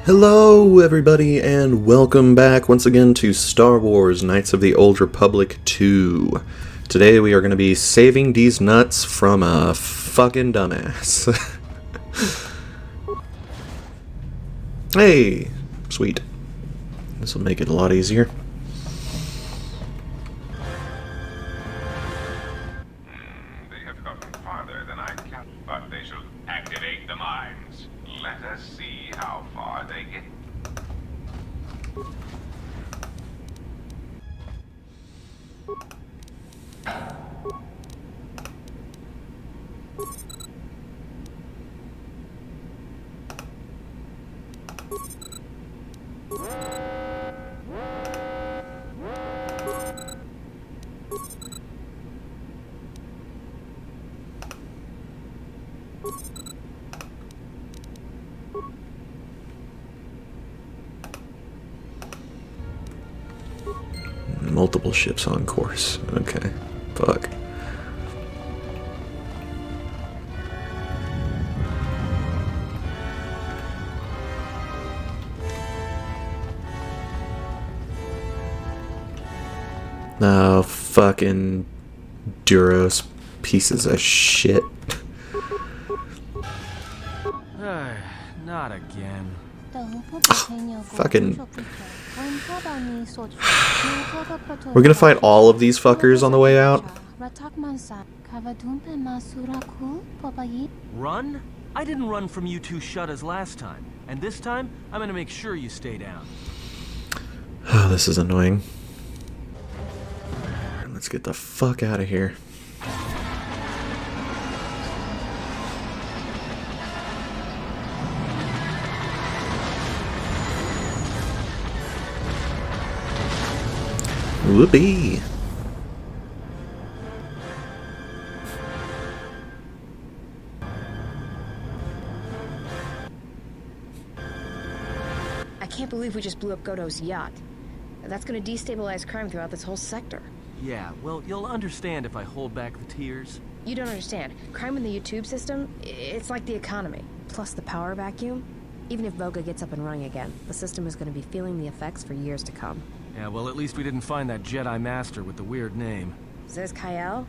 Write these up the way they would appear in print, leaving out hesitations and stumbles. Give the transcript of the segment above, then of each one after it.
Hello everybody and welcome back once again to Star Wars Knights of the Old Republic 2. Today we are going to be saving these nuts from a fucking dumbass. Hey! Sweet. This will make it a lot easier. They have gotten farther than I can, but they shall activate the mines. Let us see how far they get. Multiple ships on course. Okay. Fuck. Oh, fucking Duros pieces of shit. Not again. Fucking. We're gonna fight all of these fuckers on the way out. Run? I didn't run from you two Shaddaas last time. And this time, I'm gonna make sure you stay down. Oh, this is annoying. Let's get the fuck out of here. Whoopee! I can't believe we just blew up Godo's yacht. That's gonna destabilize crime throughout this whole sector. Yeah, well, you'll understand if I hold back the tears. You don't understand. Crime in the YouTube system, it's like the economy. Plus the power vacuum. Even if Voga gets up and running again, the system is gonna be feeling the effects for years to come. Yeah, well, at least we didn't find that Jedi Master with the weird name. Says Kyle?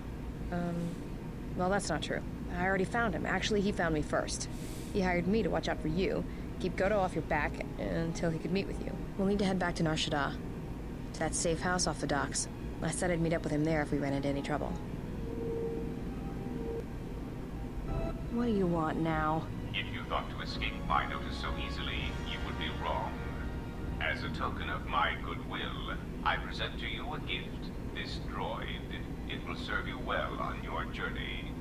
Well, that's not true. I already found him. Actually, he found me first. He hired me to watch out for you, keep Godo off your back until he could meet with you. We'll need to head back to Nar Shaddaa, to that safe house off the docks. I said I'd meet up with him there if we ran into any trouble. What do you want now? If you thought to escape my notice so easily, you would be wrong. As a token of my goodwill, I present to you a gift. This droid. It will serve you well on your journey.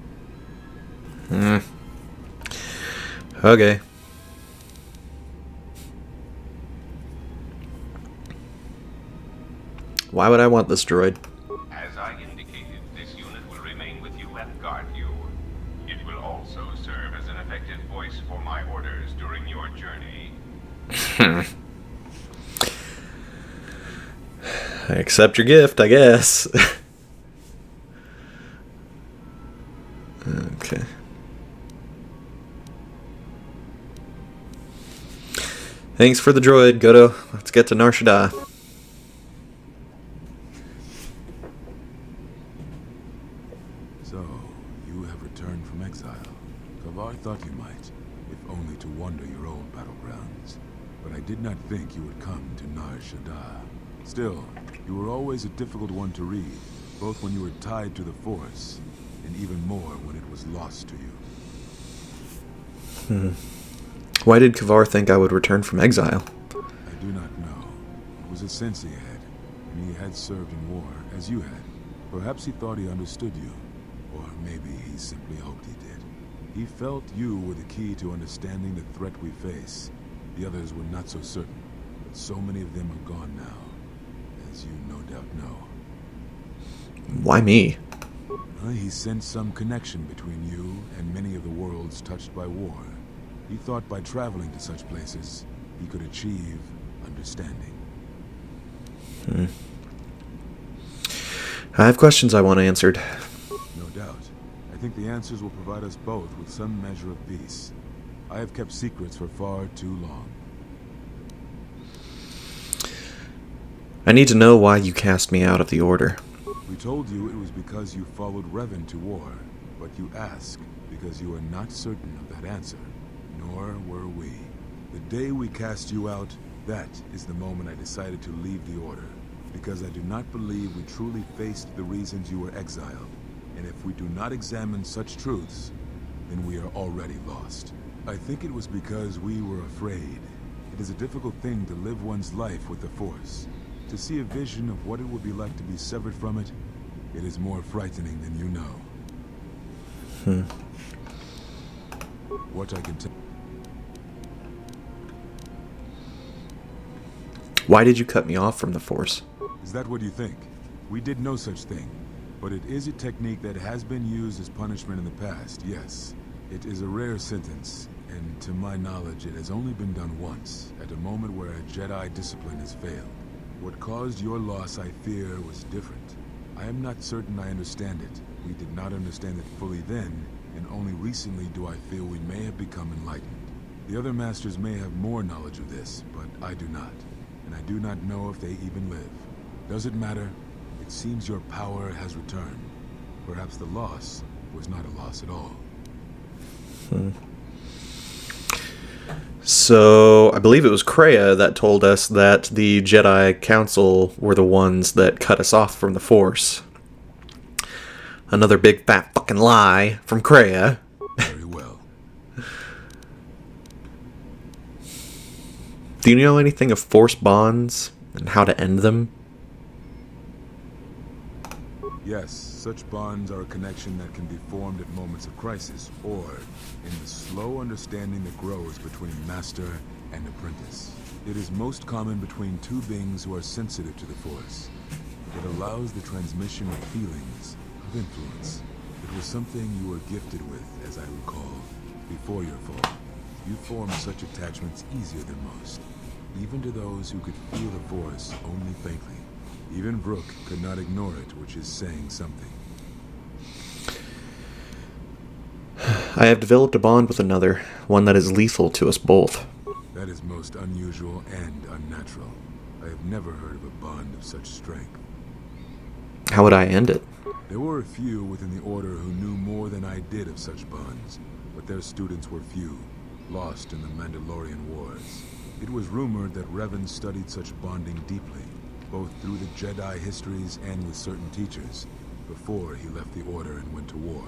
Okay. Why would I want this droid? As I indicated, this unit will remain with you and guard you. It will also serve as an effective voice for my orders during your journey. I accept your gift, I guess. Okay. Thanks for the droid, Godo. Let's get to Nar Shaddaa. So, you have returned from exile. Kavar thought you might, if only to wander your old battlegrounds. But I did not think you would come to Nar Shaddaa. Still, you were always a difficult one to read, both when you were tied to the Force, and even more when it was lost to you. Why did Kavar think I would return from exile? I do not know. It was a sense he had, and he had served in war, as you had. Perhaps he thought he understood you, or maybe he simply hoped he did. He felt you were the key to understanding the threat we face. The others were not so certain, but so many of them are gone now, as you no doubt know. Why me? He sensed some connection between you and many of the worlds touched by war. He thought by traveling to such places, he could achieve understanding. I have questions I want answered. No doubt. I think the answers will provide us both with some measure of peace. I have kept secrets for far too long. I need to know why you cast me out of the Order. We told you it was because you followed Revan to war, but you ask because you are not certain of that answer. Nor were we. The day we cast you out, that is the moment I decided to leave the Order. Because I do not believe we truly faced the reasons you were exiled. And if we do not examine such truths, then we are already lost. I think it was because we were afraid. It is a difficult thing to live one's life with the Force. To see a vision of what it would be like to be severed from it, it is more frightening than you know. What I can tell... Why did you cut me off from the Force? Is that what you think? We did no such thing. But it is a technique that has been used as punishment in the past, yes. It is a rare sentence, and to my knowledge it has only been done once, at a moment where a Jedi discipline has failed. What caused your loss, I fear, was different. I am not certain I understand it. We did not understand it fully then, and only recently do I feel we may have become enlightened. The other masters may have more knowledge of this, but I do not. And I do not know if they even live. Does it matter? It seems your power has returned. Perhaps the loss was not a loss at all. So, I believe it was Kreia that told us that the Jedi Council were the ones that cut us off from the Force. Another big fat fucking lie from Kreia. Very well. Do you know anything of Force bonds and how to end them? Yes, such bonds are a connection that can be formed at moments of crisis, or in the slow understanding that grows between master and apprentice. It is most common between two beings who are sensitive to the Force. It allows the transmission of feelings, of influence. It was something you were gifted with, as I recall, before your fall. You formed such attachments easier than most, even to those who could feel the Force only faintly. Even Brooke could not ignore it, which is saying something. I have developed a bond with another, one that is lethal to us both. That is most unusual and unnatural. I have never heard of a bond of such strength. How would I end it? There were a few within the Order who knew more than I did of such bonds, but their students were few, lost in the Mandalorian Wars. It was rumored that Revan studied such bonding deeply, both through the Jedi histories and with certain teachers, before he left the Order and went to war.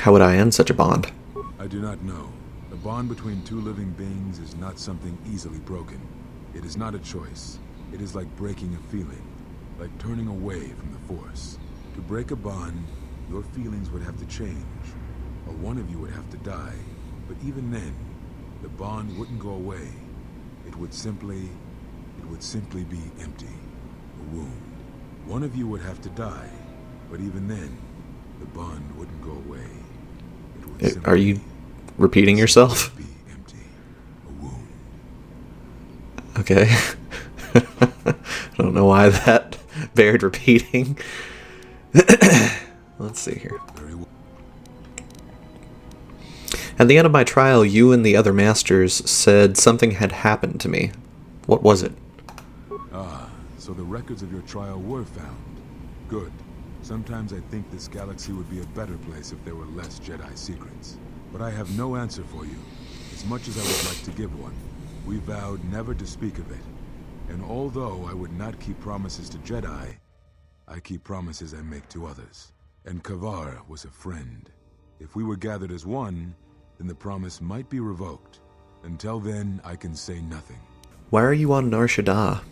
How would I end such a bond? I do not know. A bond between two living beings is not something easily broken. It is not a choice. It is like breaking a feeling, like turning away from the Force. To break a bond, your feelings would have to change, or one of you would have to die. But even then, the bond wouldn't go away. It would simply be empty, a wound. One of you would have to die, but even then, the bond wouldn't go away. It would Are you repeating yourself? be empty, a wound. Okay. I don't know why that bared repeating. Let's see here. Very well. At the end of my trial, you and the other masters said something had happened to me. What was it? Ah, so the records of your trial were found. Good. Sometimes I think this galaxy would be a better place if there were less Jedi secrets. But I have no answer for you, as much as I would like to give one. We vowed never to speak of it. And although I would not keep promises to Jedi, I keep promises I make to others. And Kavar was a friend. If we were gathered as one, then the promise might be revoked. Until then, I can say nothing. Why are you on Nar Shaddaa?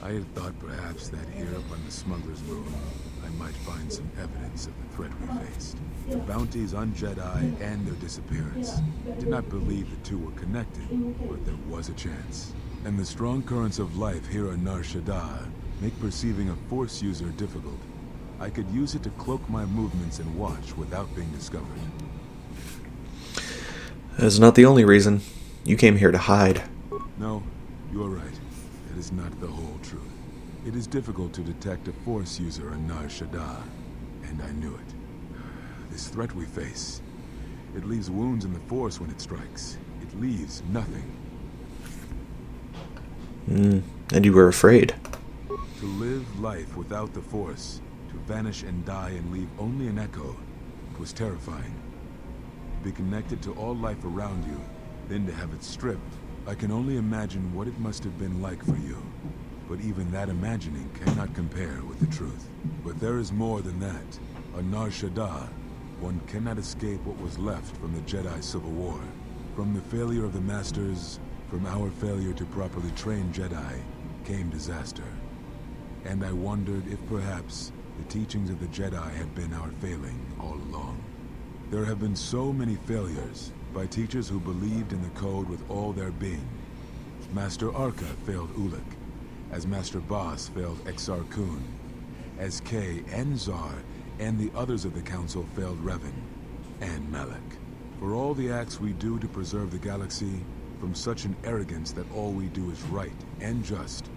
I had thought perhaps that here up on the Smuggler's Moon, I might find some evidence of the threat we faced. The bounties on Jedi and their disappearance. I did not believe the two were connected, but there was a chance. And the strong currents of life here on Nar Shaddaa make perceiving a Force user difficult. I could use it to cloak my movements and watch without being discovered. That's not the only reason. You came here to hide. No, you are right. It is not the whole truth. It is difficult to detect a Force user on Nar Shaddaa, and I knew it. This threat we face, it leaves wounds in the Force when it strikes. It leaves nothing. And you were afraid. To live life without the Force, to vanish and die and leave only an echo, it was terrifying. To be connected to all life around you, then to have it stripped, I can only imagine what it must have been like for you. But even that imagining cannot compare with the truth. But there is more than that. On Nar Shaddaa, one cannot escape what was left from the Jedi Civil War. From the failure of the Masters, from our failure to properly train Jedi, came disaster. And I wondered if perhaps the teachings of the Jedi had been our failing all along. There have been so many failures by teachers who believed in the code with all their being. Master Arca failed Ulic, as Master Boss failed Exar Kun, as Kay and Zar and the others of the Council failed Revan and Malak. For all the acts we do to preserve the galaxy, from such an arrogance that all we do is right and just,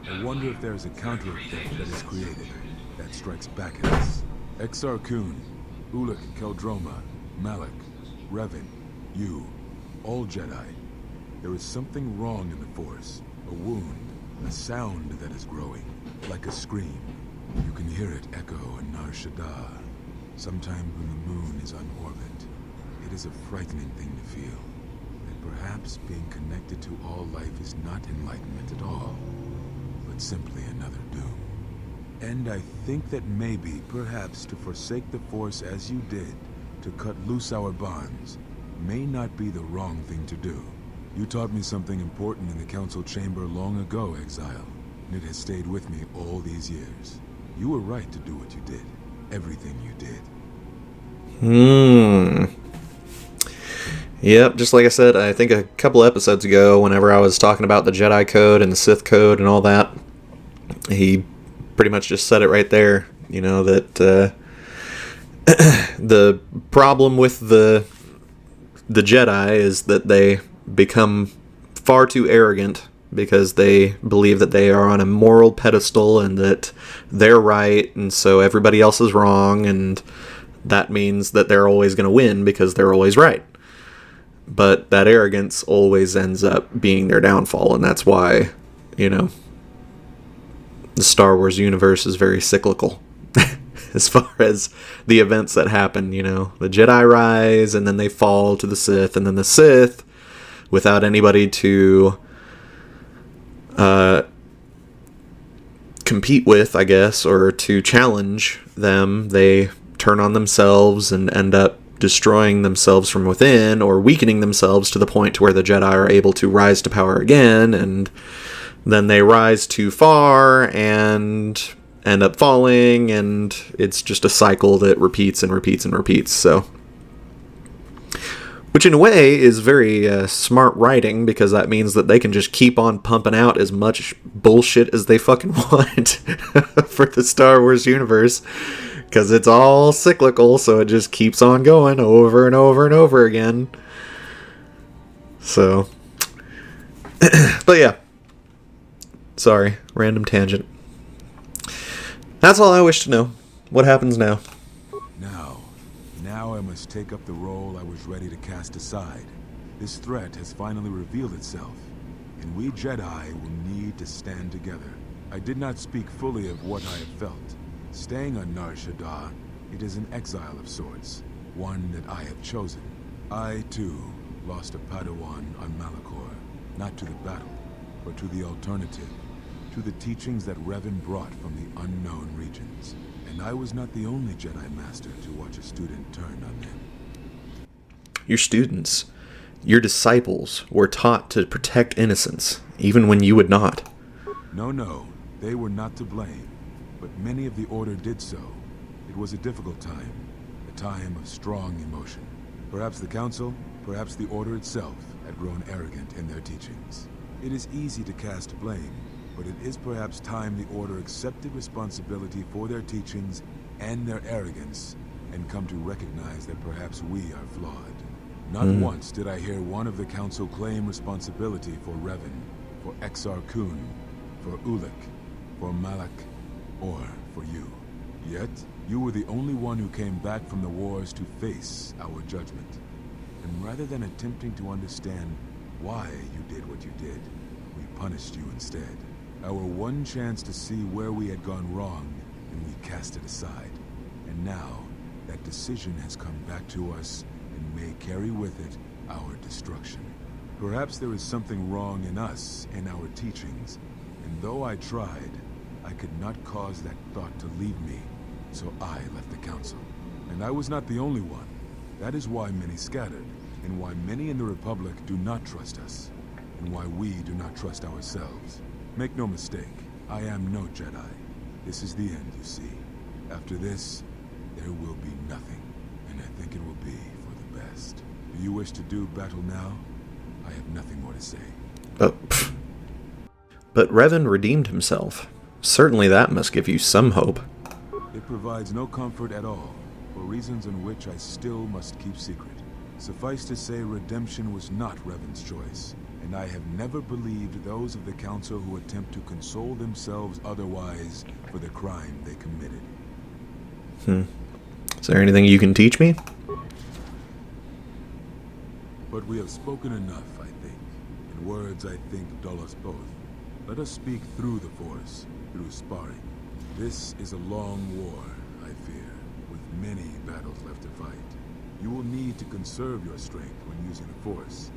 I wonder if there is a counter effect that is created that strikes back at us. Exar Kun, Ulic Keldroma, Malak, Revan, you, all Jedi. There is something wrong in the Force, a wound, a sound that is growing, like a scream. You can hear it echo in Nar Shaddaa, sometime when the moon is on orbit. It is a frightening thing to feel, that perhaps being connected to all life is not enlightenment at all, but simply another doom. And I think that maybe, perhaps, to forsake the Force as you did, to cut loose our bonds, may not be the wrong thing to do. You taught me something important in the Council Chamber long ago, Exile, and it has stayed with me all these years. You were right to do what you did. Everything you did. Yep, just like I said, I think a couple episodes ago, whenever I was talking about the Jedi Code and the Sith Code and all that, he pretty much just said it right there. You know, that the problem with the Jedi is that they become far too arrogant because they believe that they are on a moral pedestal and that they're right, and so everybody else is wrong, and that means that they're always going to win because they're always right. But that arrogance always ends up being their downfall, and that's why, you know, the Star Wars universe is very cyclical as far as the events that happen. You know, the Jedi rise, and then they fall to the Sith, and then the Sith, without anybody to compete with, I guess, or to challenge them, they turn on themselves and end up destroying themselves from within, or weakening themselves to the point to where the Jedi are able to rise to power again, and then they rise too far and end up falling, and it's just a cycle that repeats and repeats and repeats. So, which in a way is very smart writing, because that means that they can just keep on pumping out as much bullshit as they fucking want for the Star Wars universe, because it's all cyclical, so it just keeps on going over and over and over again. So, but yeah, sorry, random tangent. That's all I wish to know. What happens now? Now I must take up the role I was ready to cast aside. This threat has finally revealed itself, and we Jedi will need to stand together. I did not speak fully of what I have felt. Staying on Nar Shaddaa, it is an exile of sorts, one that I have chosen. I, too, lost a Padawan on Malachor, not to the battle, but to the alternative, to the teachings that Revan brought from the unknown regions. And I was not the only Jedi Master to watch a student turn on them. Your students, your disciples, were taught to protect innocence, even when you would not. No, they were not to blame, but many of the Order did so. It was a difficult time, a time of strong emotion. Perhaps the Council, perhaps the Order itself, had grown arrogant in their teachings. It is easy to cast blame, but it is perhaps time the Order accepted responsibility for their teachings and their arrogance, and come to recognize that perhaps we are flawed. Not once did I hear one of the Council claim responsibility for Revan, for Exar Kun, for Ulic, for Malak, or for you. Yet, you were the only one who came back from the wars to face our judgment. And rather than attempting to understand why you did what you did, we punished you instead. Our one chance to see where we had gone wrong, and we cast it aside. And now, that decision has come back to us, and may carry with it our destruction. Perhaps there is something wrong in us and our teachings, and though I tried, I could not cause that thought to leave me, so I left the council. And I was not the only one. That is why many scattered, and why many in the Republic do not trust us, and why we do not trust ourselves. Make no mistake, I am no Jedi. This is the end, you see. After this, there will be nothing, and I think it will be for the best. Do you wish to do battle now? I have nothing more to say. But Revan redeemed himself. Certainly that must give you some hope. It provides no comfort at all, for reasons in which I still must keep secret. Suffice to say, redemption was not Revan's choice, and I have never believed those of the Council who attempt to console themselves otherwise for the crime they committed. Is there anything you can teach me? But we have spoken enough, I think. And words, I think, dull us both. Let us speak through the Force, through sparring. This is a long war, I fear, with many battles left to fight. You will need to conserve your strength when using the Force,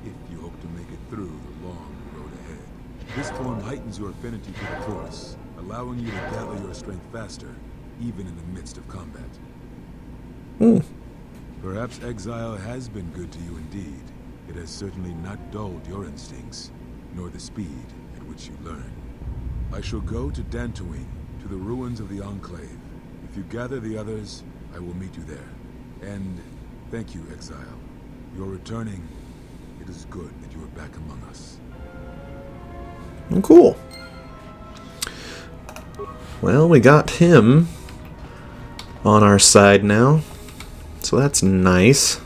if you hope to make it through the long road ahead. This form heightens your affinity to the Force, allowing you to gather your strength faster, even in the midst of combat. Perhaps exile has been good to you indeed. It has certainly not dulled your instincts, nor the speed at which you learn. I shall go to Dantooine, to the ruins of the Enclave. If you gather the others, I will meet you there. And thank you, exile. You're returning. It is good that you are back among us. Cool. Well, we got him on our side now. So that's nice.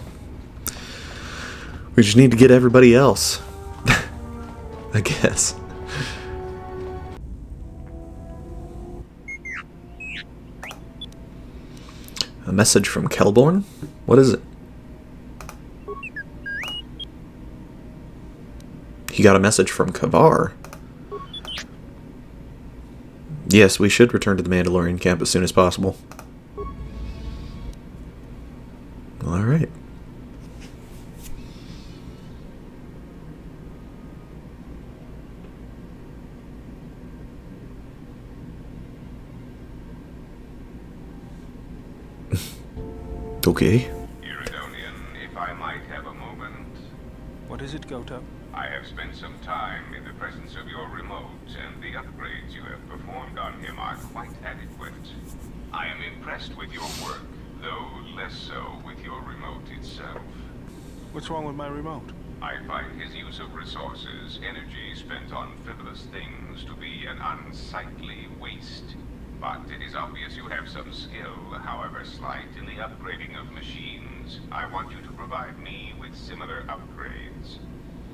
We just need to get everybody else. I guess. A message from Kelborn? What is it? He got a message from Kavar. Yes, we should return to the Mandalorian camp as soon as possible. Alright. Okay. Iridonian, if I might have a moment. What is it, KOTOR? I have spent some time in the presence of your remote, and the upgrades you have performed on him are quite adequate. I am impressed with your work, though less so with your remote itself. What's wrong with my remote? I find his use of resources, energy spent on frivolous things, to be an unsightly waste. But it is obvious you have some skill, however slight, in the upgrading of machines. I want you to provide me with similar upgrades.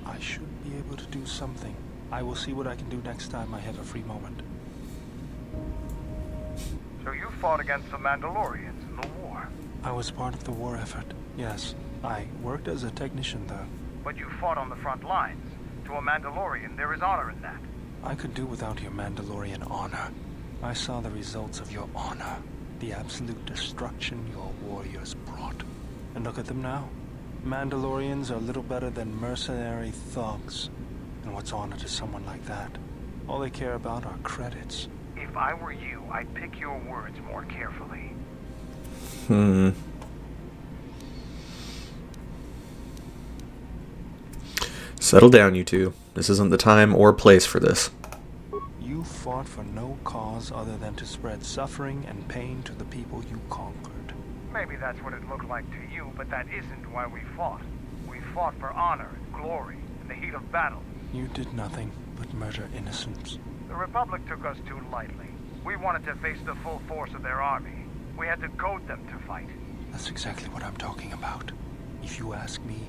I should be able to do something. I will see what I can do next time I have a free moment. So you fought against the Mandalorians in the war? I was part of the war effort, yes. I worked as a technician, though. But you fought on the front lines. To a Mandalorian, there is honor in that. I could do without your Mandalorian honor. I saw the results of your honor, the absolute destruction your warriors brought. And look at them now. Mandalorians are little better than mercenary thugs. And what's honor to someone like that? All they care about are credits. If I were you, I'd pick your words more carefully. Settle down, you two. This isn't the time or place for this. You fought for no cause other than to spread suffering and pain to the people you conquered. Maybe that's what it looked like to you, but that isn't why we fought. We fought for honor and glory in the heat of battle. You did nothing but murder innocents. The Republic took us too lightly. We wanted to face the full force of their army. We had to goad them to fight. That's exactly what I'm talking about. If you ask me,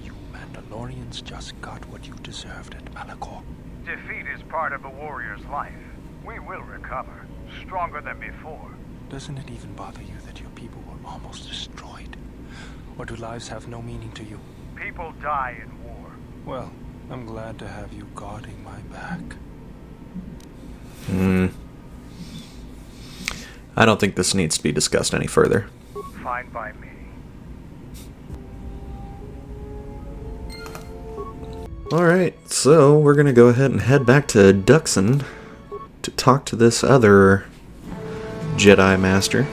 you Mandalorians just got what you deserved at Malachor. Defeat is part of a warrior's life. We will recover, stronger than before. Doesn't it even bother you that your people were almost destroyed? Or do lives have no meaning to you? People die in war. Well, I'm glad to have you guarding my back. I don't think this needs to be discussed any further. Fine by me. Alright, so we're gonna go ahead and head back to Dxun to talk to this other Jedi Master.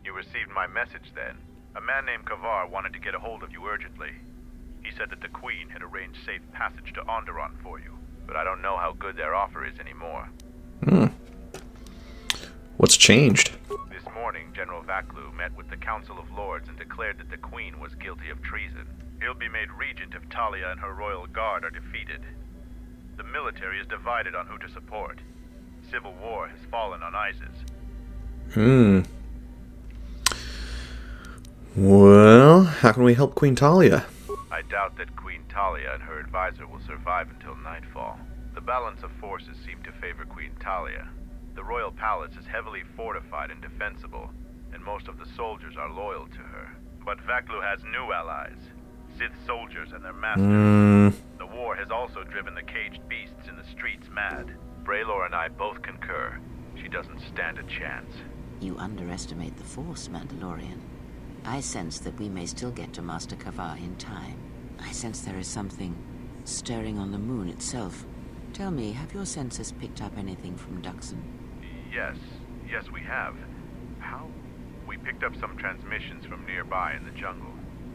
You received my message then. A man named Kavar wanted to get a hold of you urgently. He said that the Queen had arranged safe passage to Onderon for you, but I don't know how good their offer is anymore. What's changed? This morning, General Vaklu met with the Council of Lords and declared that the Queen was guilty of treason. He'll be made regent if Talia and her royal guard are defeated. The military is divided on who to support. Civil war has fallen on Isis. Well, how can we help Queen Talia? I doubt that Queen Talia and her advisor will survive until nightfall. The balance of forces seem to favor Queen Talia. The royal palace is heavily fortified and defensible, and most of the soldiers are loyal to her. But Vaklu has new allies, Sith soldiers and their masters. The war has also driven the caged beasts in the streets mad. Braylor and I both concur. She doesn't stand a chance. You underestimate the Force, Mandalorian. I sense that we may still get to Master Kavar in time. I sense there is something stirring on the moon itself. Tell me, have your sensors picked up anything from Dxun? Yes, we have. How? We picked up some transmissions from nearby in the jungle.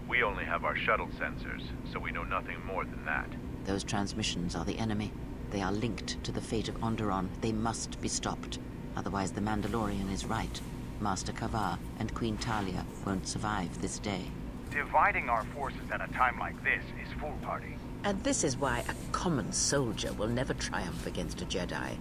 We only have our shuttle sensors, so we know nothing more than that. Those transmissions are the enemy. They are linked to the fate of Onderon. They must be stopped. Otherwise the Mandalorian is right. Master Kavar and Queen Talia won't survive this day. Dividing our forces at a time like this is foolhardy. And this is why a common soldier will never triumph against a Jedi.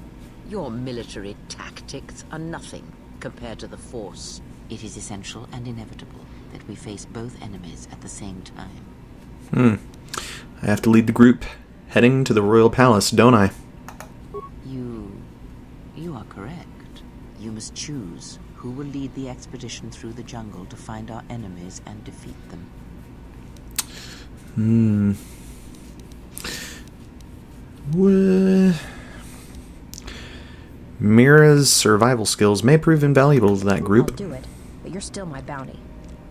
Your military tactics are nothing compared to the Force. It is essential and inevitable that we face both enemies at the same time. I have to lead the group heading to the royal palace, don't I? You are correct. You must choose who will lead the expedition through the jungle to find our enemies and defeat them. Mira's survival skills may prove invaluable to that I'll group. do it, but you're still my bounty.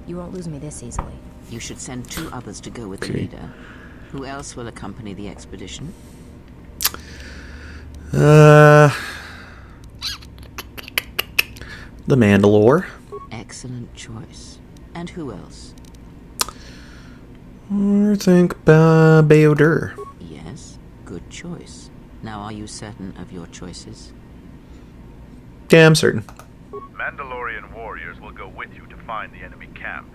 You won't lose me this easily. You should send 2 others to go with the leader. Who else will accompany the expedition? The Mandalore. Excellent choice. And who else? I think Bayodur. Yes, good choice. Now are you certain of your choices? Yeah, I'm certain. Mandalorian warriors will go with you to find the enemy camp.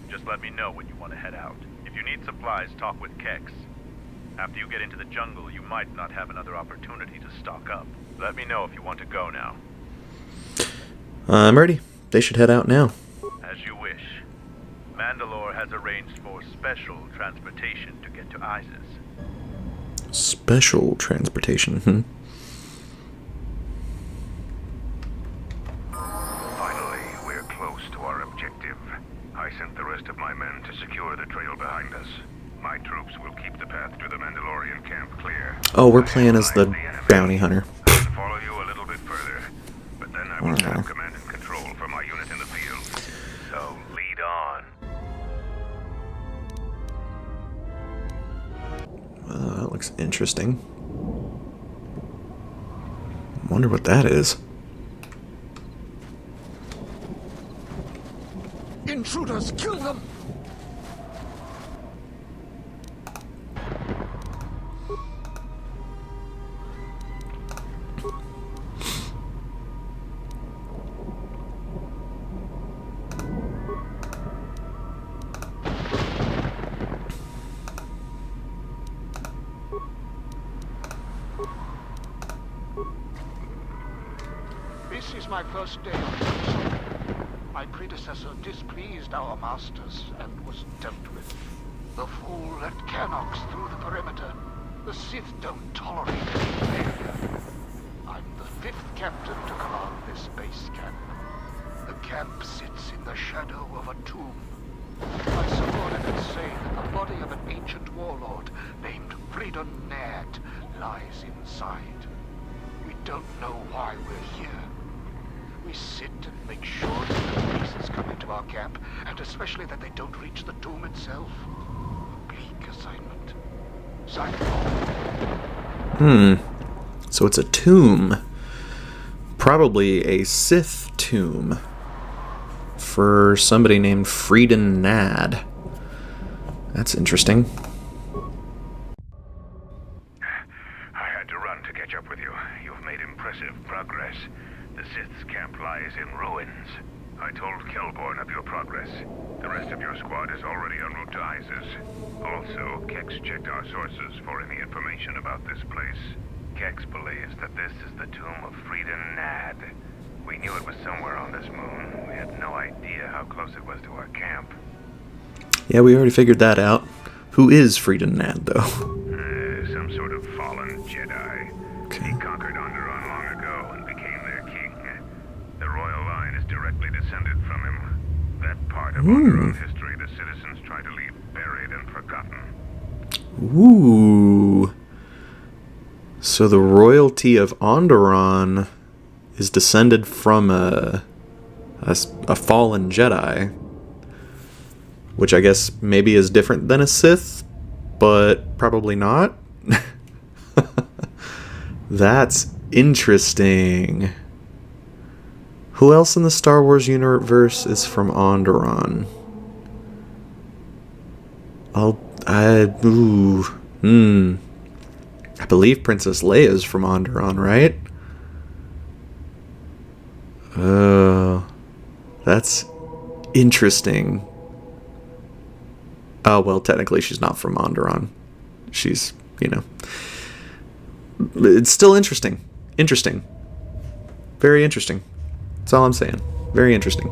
Just let me know when you want to head out. If you need supplies, talk with Kex. After you get into the jungle, you might not have another opportunity to stock up. Let me know if you want to go now. I'm ready. They should head out now. As you wish. Mandalore has arranged for special transportation to get to Isis. Special transportation, Finally, we're close to our objective. I sent the rest of my men to secure the trail behind us. My troops will keep the path to the Mandalorian camp clear. Oh, we're playing as the bounty hunter. I'll follow you a little bit further, but then I will have command and control for my unit in the field. So, lead on. That looks interesting. Wonder what that is. Intruders, kill them! my first day on Dxun. My predecessor displeased our masters and was dealt with. The fool let Canox through the perimeter. The Sith don't tolerate any failure. I'm the 5th captain to command this base camp. The camp sits in the shadow of a tomb. My subordinates say that the body of an ancient warlord named Freedon Nad lies inside. We don't know why we're here. We sit and make sure that the priests come into our camp, and especially that they don't reach the tomb itself. A bleak assignment. Sign off. So it's a tomb. Probably a Sith tomb. For somebody named Freedon Nad. That's interesting. I had to run to catch up with you. You've made impressive progress. The Sith's camp lies in ruins. I told Kelborn of your progress. The rest of your squad is already en route to Isis. Also, Kex checked our sources for any information about this place. Kex believes that this is the tomb of Freedon Nad. We knew it was somewhere on this moon. We had no idea how close it was to our camp. Yeah, we already figured that out. Who is Freedon Nad, though? Some sort of fallen Jedi. Okay. He conquered Onderon long ago and became their king. The royal line is directly descended from him. That part of Onderon history the citizens try to leave buried and forgotten. Ooh. So the royalty of Onderon is descended from a fallen Jedi, which I guess maybe is different than a Sith, but probably not. That's interesting. Who else in the Star Wars universe is from Onderon? I believe Princess Leia is from Onderon, right? That's interesting. Oh, well, technically she's not from Onderon. She's, it's still interesting. Interesting. Very interesting. That's all I'm saying. Very interesting.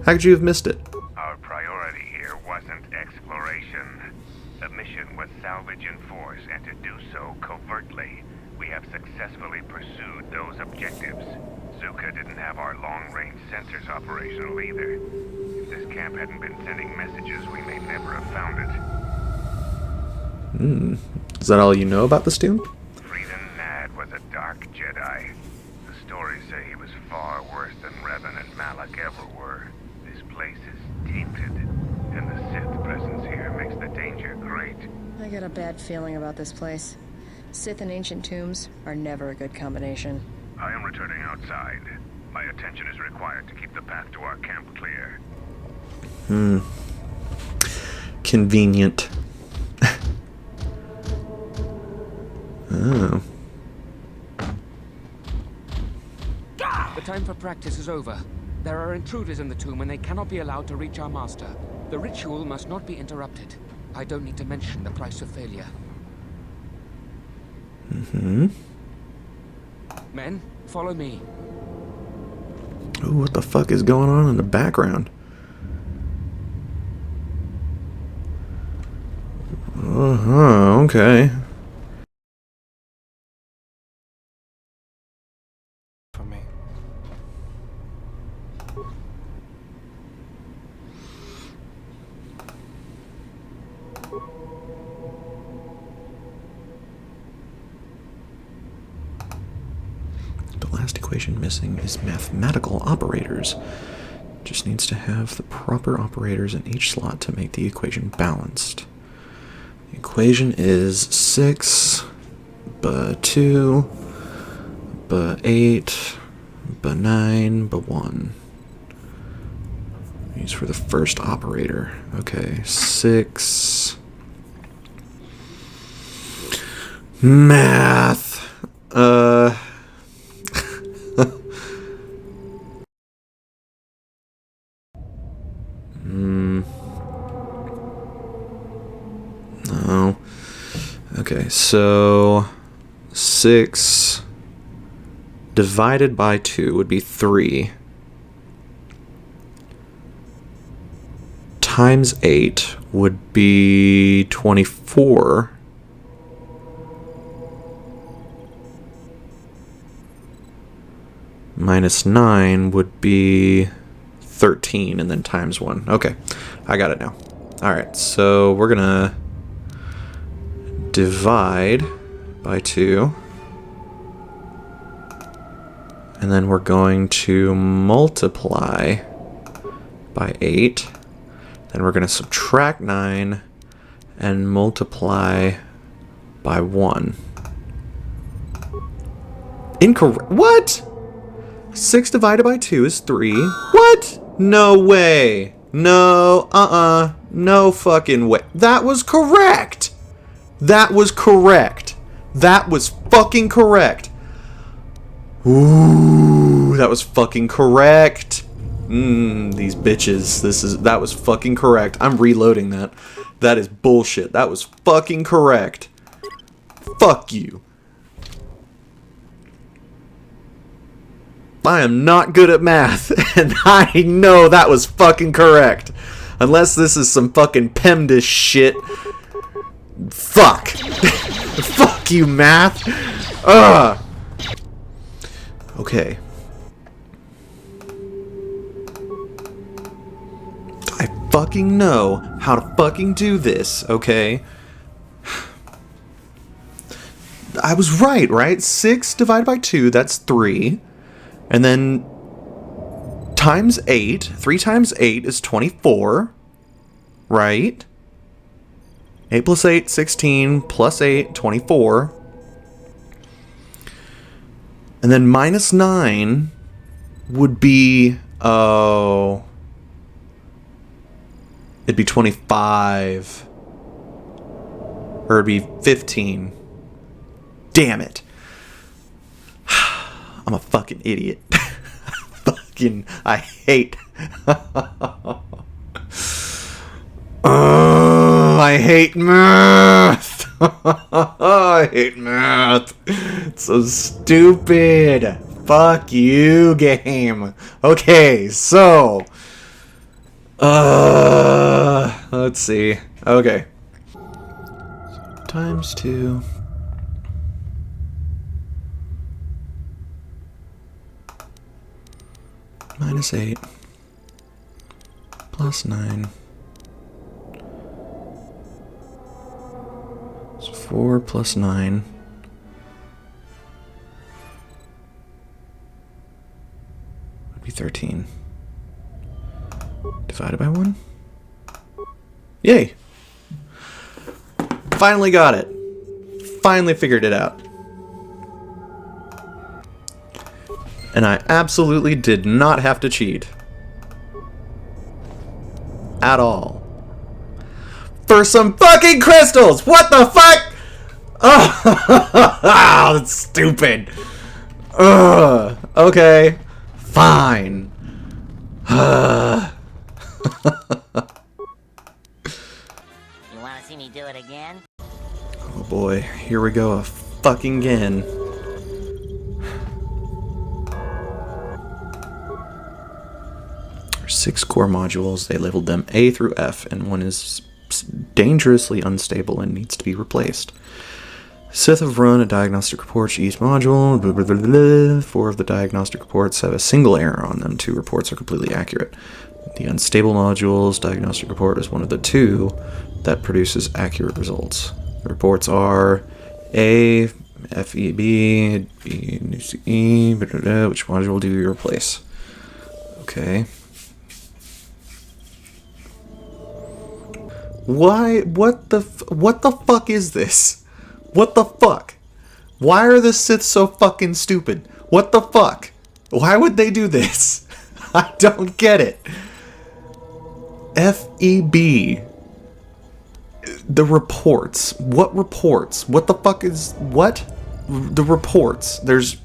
How could you have missed it? Our priority here wasn't exploration. The mission was salvage in force, and to do so covertly. We have successfully pursued those objectives. Zuka didn't have our long-range sensors operational either. If this camp hadn't been sending messages, we may never have found it. Is that all you know about this tomb? Freedon Nad was a dark Jedi. The stories say he was far worse than Revan and Malak ever were. This place is tainted, and the Sith presence here makes the danger great. I got a bad feeling about this place. Sith and ancient tombs are never a good combination. I am returning outside. My attention is required to keep the path to our camp clear. Convenient. Oh. The time for practice is over. There are intruders in the tomb and they cannot be allowed to reach our master. The ritual must not be interrupted. I don't need to mention the price of failure. Men, follow me. Ooh, what the fuck is going on in the background? Okay. For me. The last equation missing is mathematical operators. Just needs to have the proper operators in each slot to make the equation balanced. The equation is 6, but 2, but 8, but 9, but 1. Use for the first operator. Okay, 6. Math. No. Okay, so 6 divided by 2 would be 3. Times 8 would be 24. Minus 9 would be 13, and then times 1. Okay, I got it now. Alright, so we're gonna divide by 2. And then we're going to multiply by 8. Then we're going to subtract 9 and multiply by 1. Incorrect. What? 6 divided by 2 is 3. What? No way. No, no fucking way. That was correct. That was correct. That was fucking correct. Ooh, that was fucking correct. These bitches. That was fucking correct. I'm reloading that. That is bullshit. That was fucking correct. Fuck you. I am not good at math, and I know that was fucking correct. Unless this is some fucking PEMDAS shit. Fuck. Fuck you, math. Ugh. Okay. I fucking know how to fucking do this, okay? I was right? 6 divided by 2, that's 3. And then times 8. 3 times 8 is 24. Right? 8 plus 8, 16. Plus 8, 24. And then minus 9 would be, it'd be 25. Or it'd be 15. Damn it. I'm a fucking idiot. I hate. Oh, I hate math. I hate math. It's so stupid. Fuck you, game. Okay, so let's see. Okay. So times 2. Minus 8. Plus 9. 4 plus 9 would be 13. Divided by 1? Yay! Finally got it. Finally figured it out. And I absolutely did not have to cheat. At all. For some fucking crystals! What the fuck? Oh, that's stupid. Ugh. Okay. Fine. You wanna see me do it again? Oh boy, here we go fucking again. There's 6 core modules. They labeled them A through F, and one is dangerously unstable and needs to be replaced. Sith have run a diagnostic report to each module. Blah, blah, blah, blah. 4 of the diagnostic reports have a single error on them. 2 reports are completely accurate. The unstable modules diagnostic report is one of the 2 that produces accurate results. The reports are A, FEB, B, C, blah, blah, blah. Which module do you replace? Okay. Why? What the fuck is this? What the fuck? Why are the Sith so fucking stupid? What the fuck? Why would they do this? I don't get it. FEB. The reports. What reports? What the fuck is... What? The reports. There's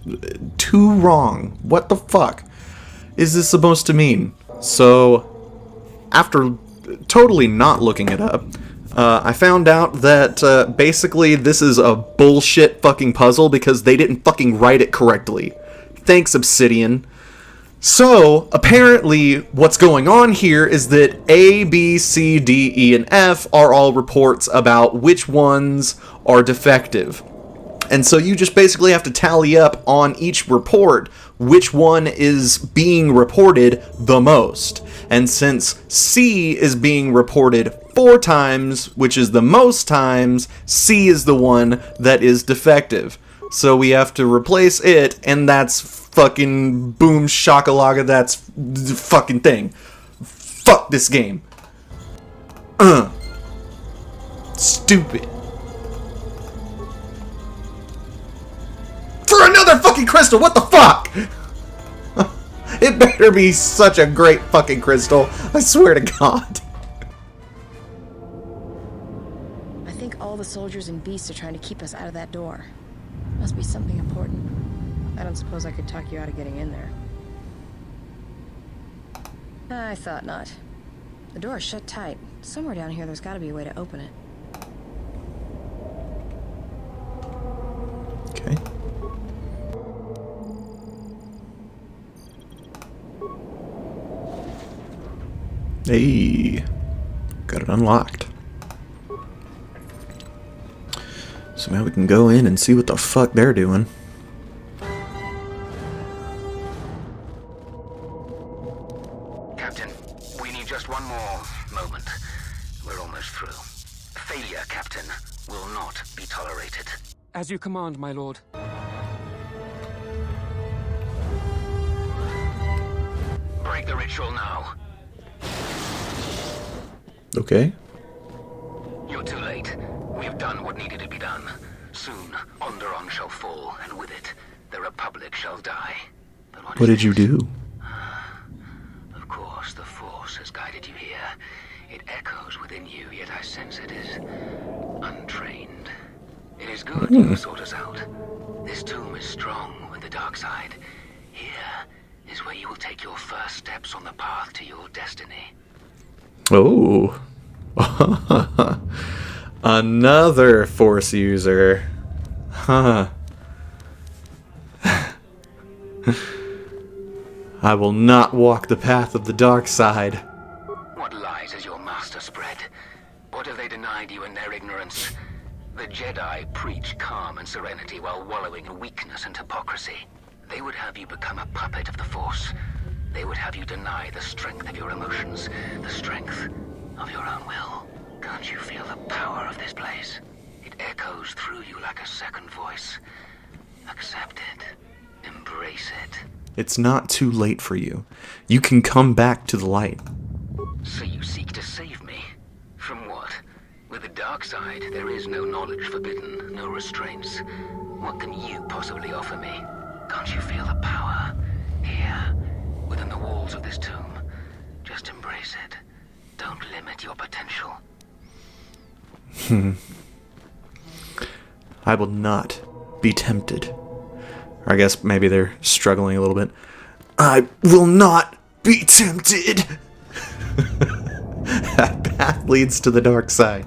2 wrong. What the fuck is this supposed to mean? So, after totally not looking it up, I found out that basically this is a bullshit fucking puzzle because they didn't fucking write it correctly. Thanks, Obsidian. So, apparently, what's going on here is that A, B, C, D, E, and F are all reports about which ones are defective. And so you just basically have to tally up on each report which one is being reported the most. And since C is being reported 4 times, which is the most times, C is the one that is defective. So we have to replace it, and that's fucking boom shakalaka, that's the fucking thing. Fuck this game. Stupid. For another fucking crystal, what the fuck? It better be such a great fucking crystal, I swear to God. I think all the soldiers and beasts are trying to keep us out of that door. Must be something important. I don't suppose I could talk you out of getting in there. I thought not. The door is shut tight. Somewhere down here there's got to be a way to open it. Okay. Hey, got it unlocked. So now we can go in and see what the fuck they're doing. Captain, we need just one more moment. We're almost through. Failure, Captain, will not be tolerated. As you command, my lord. Break the ritual now. Okay. You're too late. We've done what needed to be done. Soon, Onderon shall fall, and with it, the Republic shall die. But What did you do? Of course, the Force has guided you here. It echoes within you, yet I sense it is untrained. It is good you sort us out. This tomb is strong with the dark side. Here is where you will take your first steps on the path to your destiny. Oh. Another Force user. Huh. I will not walk the path of the dark side. What lies has your master spread? What have they denied you in their ignorance? The Jedi preach calm and serenity while wallowing in weakness and hypocrisy. They would have you become a puppet of the Force. They would have you deny the strength of your emotions, the strength of your own will. Can't you feel the power of this place? It echoes through you like a second voice. Accept it. Embrace it. It's not too late for you. You can come back to the light. So you seek to save me? From what? With the dark side, there is no knowledge forbidden, no restraints. What can you possibly offer me? Can't you feel the power? Here, within the walls of this tomb. Just embrace it. Don't limit your potential. I will not be tempted. Or I guess maybe they're struggling a little bit. I will not be tempted. That path leads to the dark side.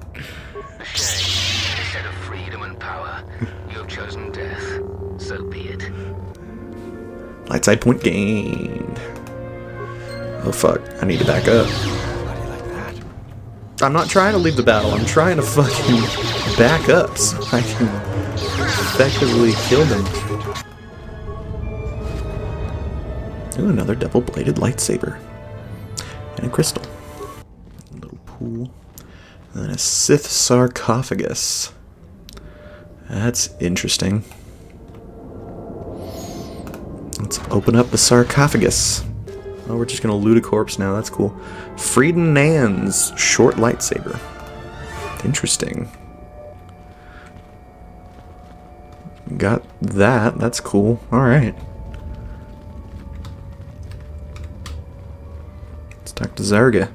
A shame. Instead of freedom and power, you have chosen death. So be it. Light side point gained. Oh fuck, I need to back up. I'm not trying to leave the battle, I'm trying to fucking back up so I can effectively kill them. Ooh, another double-bladed lightsaber. And a crystal. A little pool. And then a Sith sarcophagus. That's interesting. Let's open up the sarcophagus. Oh, we're just gonna loot a corpse now, that's cool. Frieden Nan's short lightsaber. Interesting. Got that, that's cool. Alright. Let's talk to Zarga.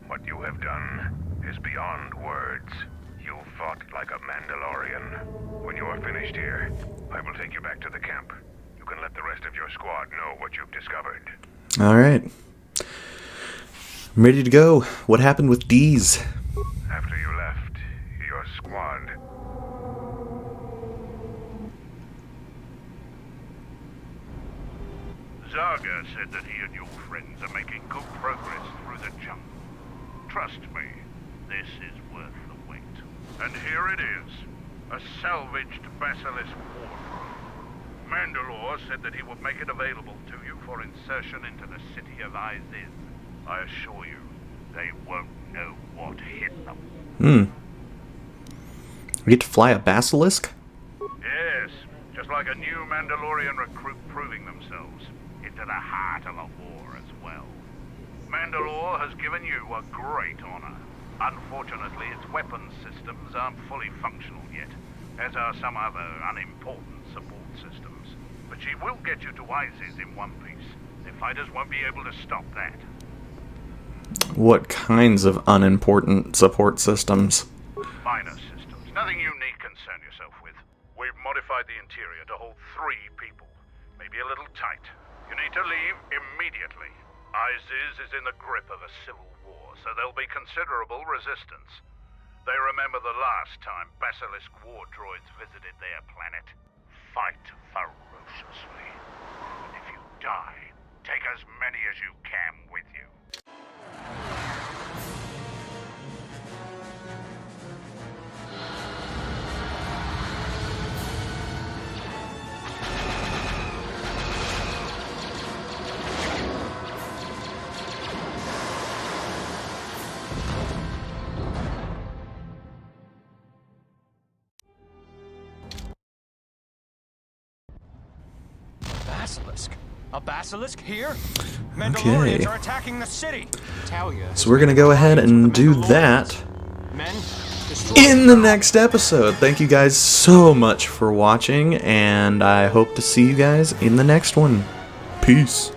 What you have done is beyond words. You fought like a Mandalorian. When you are finished here, I will take you back to the camp. You can let the rest of your squad know what you've discovered. Alright. I'm ready to go. What happened with D's? After you left, your squad... Saga said that he and your friends are making good progress through the jungle. Trust me, this is worth the wait. And here it is, a salvaged Basilisk wardrobe. Mandalore said that he would make it available to you for insertion into the city of Iziz. I assure you, they won't know what hit them. We get to fly a basilisk? Yes, just like a new Mandalorian recruit proving themselves into the heart of a war as well. Mandalore has given you a great honor. Unfortunately, its weapons systems aren't fully functional yet, as are some other unimportant support systems. But she will get you to Iziz in one piece. The fighters won't be able to stop that. What kinds of unimportant support systems? Minor systems. Nothing you need concern yourself with. We've modified the interior to hold 3 people. Maybe a little tight. You need to leave immediately. Iziz is in the grip of a civil war, so there'll be considerable resistance. They remember the last time Basilisk war droids visited their planet. Fight ferociously. And if you die, take as many as you can with you. Basilisk? A basilisk here? Okay. Mandalorians are attacking the city. Talia. So we're gonna go ahead and do that in the next episode. Thank you guys so much for watching, and I hope to see you guys in the next one. Peace.